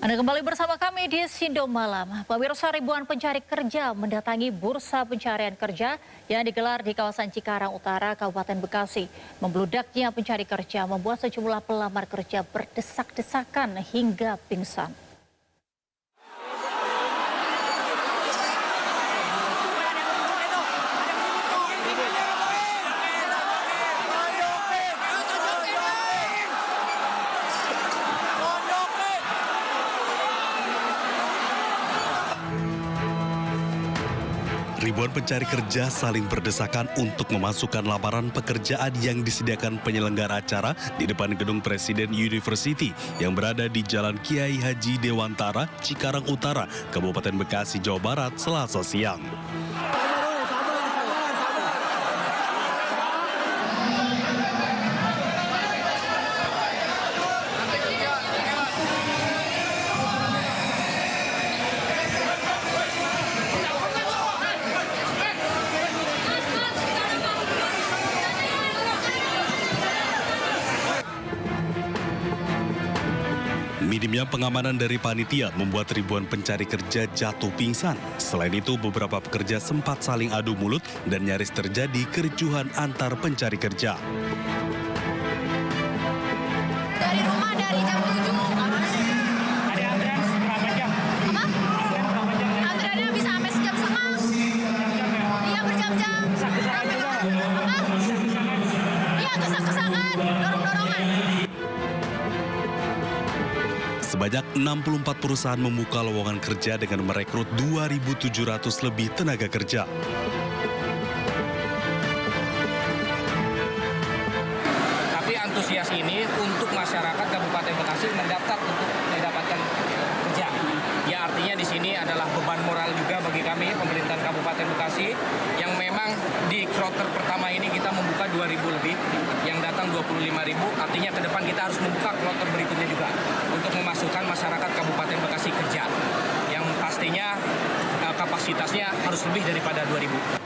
Anda kembali bersama kami di Sindo Malam. Pemirsa, ribuan pencari kerja mendatangi bursa pencarian kerja yang digelar di kawasan Cikarang Utara, Kabupaten Bekasi. Membludaknya pencari kerja membuat sejumlah pelamar kerja berdesak-desakan hingga pingsan. Ribuan pencari kerja saling berdesakan untuk memasukkan lamaran pekerjaan yang disediakan penyelenggara acara di depan gedung Presiden University yang berada di Jalan Kiai Haji Dewantara, Cikarang Utara, Kabupaten Bekasi, Jawa Barat, Selasa siang. Minimnya pengamanan dari panitia membuat ribuan pencari kerja jatuh pingsan. Selain itu, beberapa pekerja sempat saling adu mulut dan nyaris terjadi kericuhan antar pencari kerja. Dari rumah dari jam 7. Ada antrean berapa jam? Apa? Antreannya bisa sampai sejam setengah. Iya, berjam-jam. Sampai ketemu. Hah? Iya, desak-desakan, dorong-dorongan. Sebanyak 64 perusahaan membuka lowongan kerja dengan merekrut 2.700 lebih tenaga kerja. Tapi antusias ini untuk masyarakat Kabupaten Bekasi mendaftar untuk mendapatkan kerja. Ya, artinya di sini adalah beban moral juga bagi kami pemerintahan Kabupaten Bekasi yang memang di kloter pertama ini kita membuka 2.000 lebih, yang datang 25.000. Artinya ke depan kita harus membuka kloter berikutnya juga untuk memasukkan masyarakat Kabupaten Bekasi kerja yang pastinya kapasitasnya harus lebih daripada 2.000.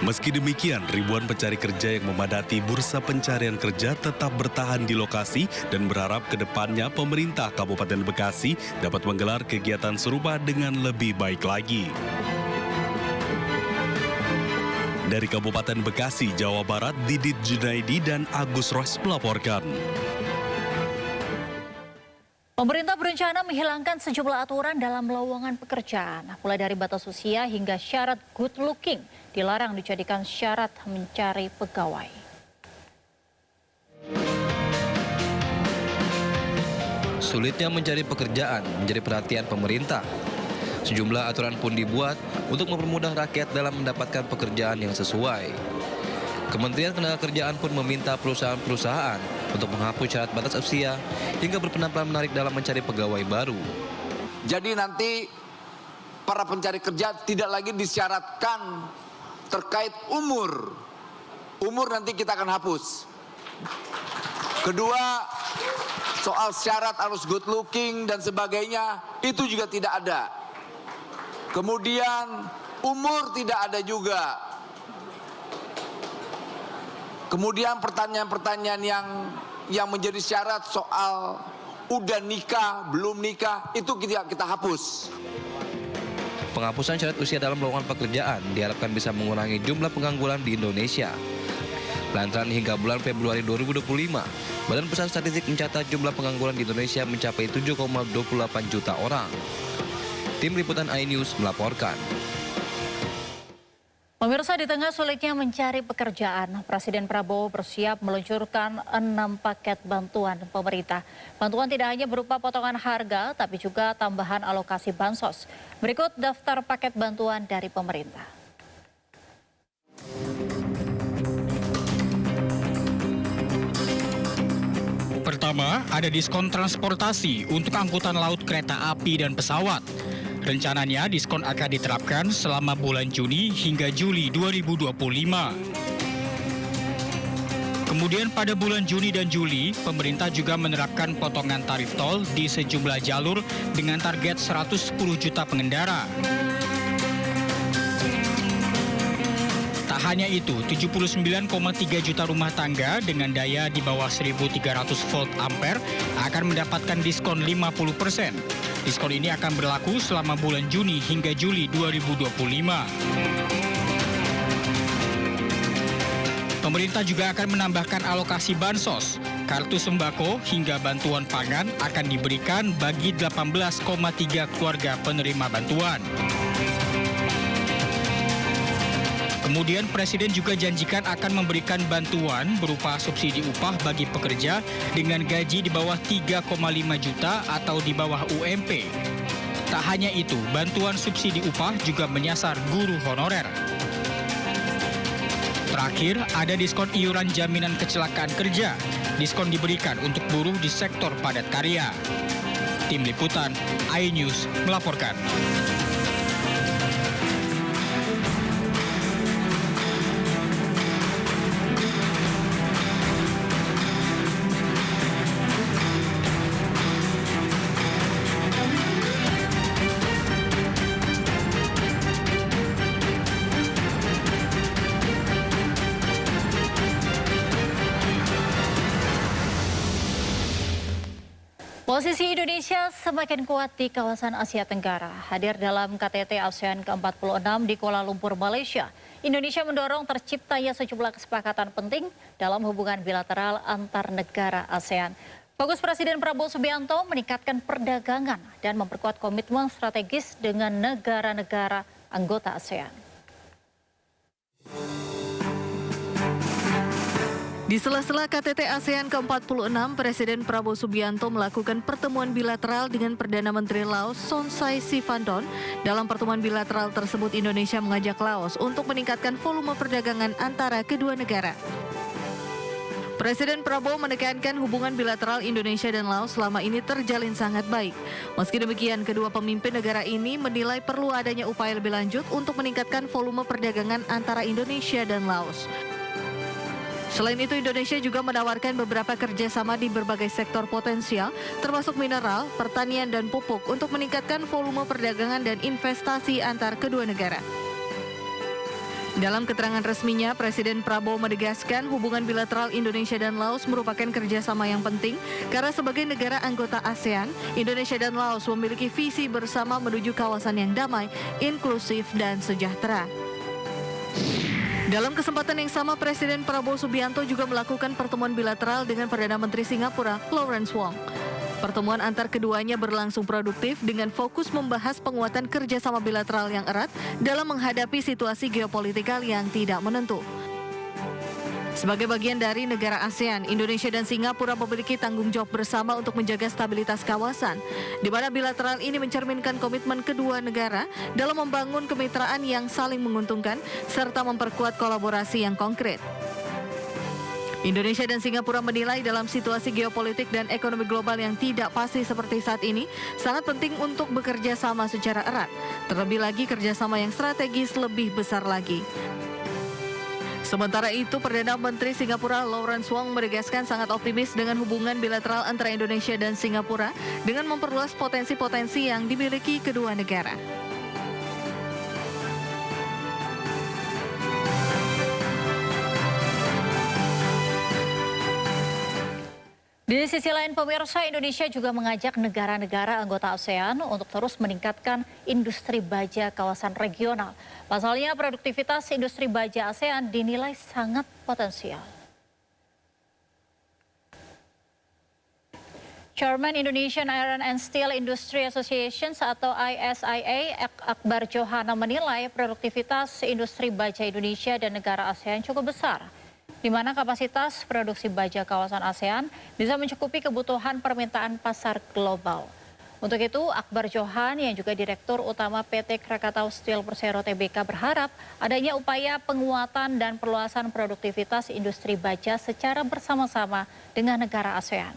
Meski demikian, ribuan pencari kerja yang memadati bursa pencarian kerja tetap bertahan di lokasi dan berharap ke depannya pemerintah Kabupaten Bekasi dapat menggelar kegiatan serupa dengan lebih baik lagi. Dari Kabupaten Bekasi, Jawa Barat, Didit Junaidi dan Agus Rois melaporkan. Pemerintah berencana menghilangkan sejumlah aturan dalam lowongan pekerjaan, mulai dari batas usia hingga syarat good looking dilarang dijadikan syarat mencari pegawai. Sulitnya mencari pekerjaan menjadi perhatian pemerintah. Sejumlah aturan pun dibuat untuk mempermudah rakyat dalam mendapatkan pekerjaan yang sesuai. Kementerian Ketenagakerjaan pun meminta perusahaan-perusahaan untuk menghapus syarat batas usia hingga berpenampilan menarik dalam mencari pegawai baru. Jadi nanti para pencari kerja tidak lagi disyaratkan terkait umur. Umur nanti kita akan hapus. Kedua, soal syarat harus good looking dan sebagainya, itu juga tidak ada. Kemudian umur tidak ada juga. Kemudian pertanyaan-pertanyaan yang menjadi syarat soal udah nikah, belum nikah, itu kita hapus. Penghapusan syarat usia dalam lowongan pekerjaan diharapkan bisa mengurangi jumlah pengangguran di Indonesia. Lantaran hingga bulan Februari 2025, Badan Pusat Statistik mencatat jumlah pengangguran di Indonesia mencapai 7,28 juta orang. Tim Liputan iNews melaporkan. Pemirsa, di tengah sulitnya mencari pekerjaan, Presiden Prabowo bersiap meluncurkan 6 paket bantuan pemerintah. Bantuan tidak hanya berupa potongan harga, tapi juga tambahan alokasi bansos. Berikut daftar paket bantuan dari pemerintah. Pertama, ada diskon transportasi untuk angkutan laut, kereta api, dan pesawat. Rencananya diskon akan diterapkan selama bulan Juni hingga Juli 2025. Kemudian pada bulan Juni dan Juli, pemerintah juga menerapkan potongan tarif tol di sejumlah jalur dengan target 110 juta pengendara. Tak hanya itu, 79,3 juta rumah tangga dengan daya di bawah 1.300 volt ampere akan mendapatkan diskon 50%. Diskon ini akan berlaku selama bulan Juni hingga Juli 2025. Pemerintah juga akan menambahkan alokasi bansos. Kartu sembako hingga bantuan pangan akan diberikan bagi 18,3 keluarga penerima bantuan. Kemudian Presiden juga janjikan akan memberikan bantuan berupa subsidi upah bagi pekerja dengan gaji di bawah 3,5 juta atau di bawah UMP. Tak hanya itu, bantuan subsidi upah juga menyasar guru honorer. Terakhir, ada diskon iuran jaminan kecelakaan kerja. Diskon diberikan untuk buruh di sektor padat karya. Tim Liputan, iNews melaporkan. Posisi Indonesia semakin kuat di kawasan Asia Tenggara. Hadir dalam KTT ASEAN ke-46 di Kuala Lumpur, Malaysia. Indonesia mendorong terciptanya sejumlah kesepakatan penting dalam hubungan bilateral antar negara ASEAN. Fokus Presiden Prabowo Subianto meningkatkan perdagangan dan memperkuat komitmen strategis dengan negara-negara anggota ASEAN. Di sela-sela KTT ASEAN ke-46, Presiden Prabowo Subianto melakukan pertemuan bilateral dengan Perdana Menteri Laos Sonsai Sifandon. Dalam pertemuan bilateral tersebut, Indonesia mengajak Laos untuk meningkatkan volume perdagangan antara kedua negara. Presiden Prabowo menekankan hubungan bilateral Indonesia dan Laos selama ini terjalin sangat baik. Meski demikian, kedua pemimpin negara ini menilai perlu adanya upaya lebih lanjut untuk meningkatkan volume perdagangan antara Indonesia dan Laos. Selain itu, Indonesia juga menawarkan beberapa kerjasama di berbagai sektor potensial, termasuk mineral, pertanian, dan pupuk untuk meningkatkan volume perdagangan dan investasi antar kedua negara. Dalam keterangan resminya, Presiden Prabowo menegaskan hubungan bilateral Indonesia dan Laos merupakan kerjasama yang penting karena sebagai negara anggota ASEAN, Indonesia dan Laos memiliki visi bersama menuju kawasan yang damai, inklusif, dan sejahtera. Dalam kesempatan yang sama, Presiden Prabowo Subianto juga melakukan pertemuan bilateral dengan Perdana Menteri Singapura, Lawrence Wong. Pertemuan antar keduanya berlangsung produktif dengan fokus membahas penguatan kerjasama bilateral yang erat dalam menghadapi situasi geopolitikal yang tidak menentu. Sebagai bagian dari negara ASEAN, Indonesia dan Singapura memiliki tanggung jawab bersama untuk menjaga stabilitas kawasan, di mana bilateral ini mencerminkan komitmen kedua negara dalam membangun kemitraan yang saling menguntungkan serta memperkuat kolaborasi yang konkret. Indonesia dan Singapura menilai dalam situasi geopolitik dan ekonomi global yang tidak pasti seperti saat ini, sangat penting untuk bekerja sama secara erat, terlebih lagi kerjasama yang strategis lebih besar lagi. Sementara itu, Perdana Menteri Singapura Lawrence Wong menegaskan sangat optimis dengan hubungan bilateral antara Indonesia dan Singapura dengan memperluas potensi-potensi yang dimiliki kedua negara. Di sisi lain, pemirsa, Indonesia juga mengajak negara-negara anggota ASEAN untuk terus meningkatkan industri baja kawasan regional. Pasalnya, produktivitas industri baja ASEAN dinilai sangat potensial. Chairman Indonesian Iron and Steel Industry Association atau ISIA, Akbar Johana menilai produktivitas industri baja Indonesia dan negara ASEAN cukup besar, di mana kapasitas produksi baja kawasan ASEAN bisa mencukupi kebutuhan permintaan pasar global. Untuk itu, Akbar Johan yang juga Direktur Utama PT Krakatau Steel Persero Tbk berharap adanya upaya penguatan dan perluasan produktivitas industri baja secara bersama-sama dengan negara ASEAN.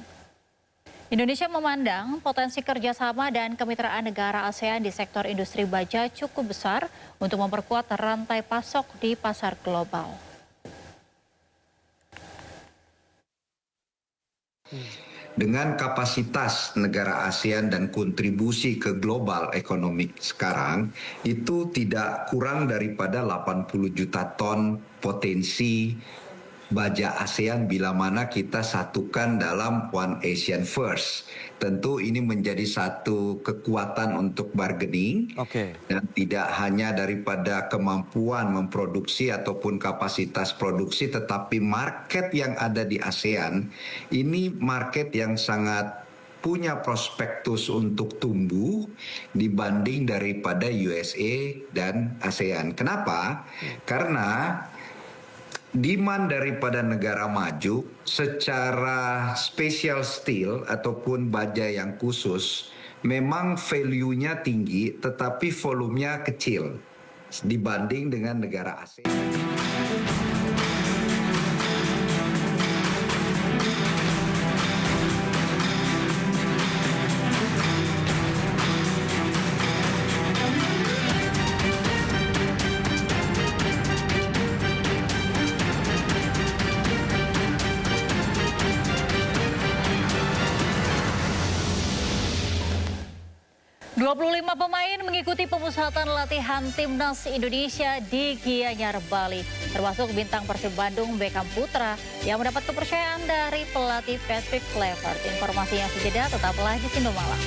Indonesia memandang potensi kerjasama dan kemitraan negara ASEAN di sektor industri baja cukup besar untuk memperkuat rantai pasok di pasar global. dengan kapasitas negara ASEAN dan kontribusi ke global ekonomi sekarang itu tidak kurang daripada 80 juta ton potensi baja ASEAN bila mana kita satukan dalam One ASEAN First. Tentu ini menjadi satu kekuatan untuk bargaining dan tidak hanya daripada kemampuan memproduksi ataupun kapasitas produksi, tetapi market yang ada di ASEAN ini market yang sangat punya prospektus untuk tumbuh dibanding daripada USA dan ASEAN. Kenapa? Karena demand daripada negara maju secara special steel ataupun baja yang khusus memang value-nya tinggi tetapi volumenya kecil dibanding dengan negara ASEAN. Lima pemain mengikuti pemusatan latihan timnas Indonesia di Gianyar, Bali, termasuk bintang Persib Bandung Beckham Putra yang mendapat kepercayaan dari pelatih Patrick Kluivert. Informasinya sejenak, tetaplah di Sindo Malam.